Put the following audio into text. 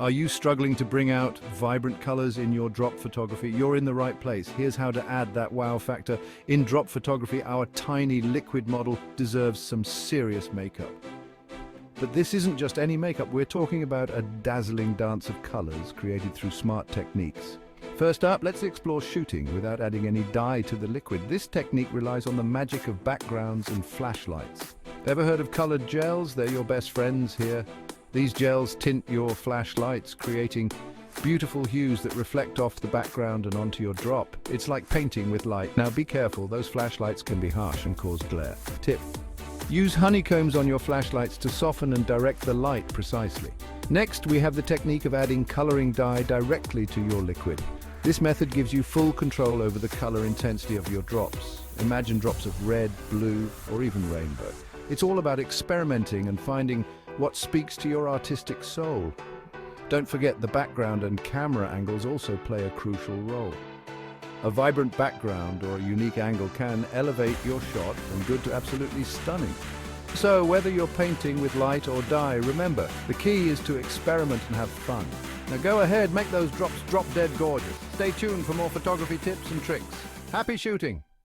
Are you struggling to bring out vibrant colors in your drop photography? You're in the right place. Here's how to add that wow factor. In drop photography, our tiny liquid model deserves some serious makeup. But this isn't just any makeup. We're talking about a dazzling dance of colors created through smart techniques. First up, let's explore shooting without adding any dye to the liquid. This technique relies on the magic of backgrounds and flashlights. Ever heard of colored gels? They're your best friends here. These gels tint your flashlights, creating beautiful hues that reflect off the background and onto your drop. It's like painting with light. Now be careful, those flashlights can be harsh and cause glare. Tip: use honeycombs on your flashlights to soften and direct the light precisely. Next, we have the technique of adding coloring dye directly to your liquid. This method gives you full control over the color intensity of your drops. Imagine drops of red, blue, or even rainbow. It's all about experimenting and finding what speaks to your artistic soul. Don't forget, the background and camera angles also play a crucial role. A vibrant background or a unique angle can elevate your shot from good to absolutely stunning. So whether you're painting with light or dye, remember, the key is to experiment and have fun. Now go ahead, make those drops drop dead gorgeous. Stay tuned for more photography tips and tricks. Happy shooting!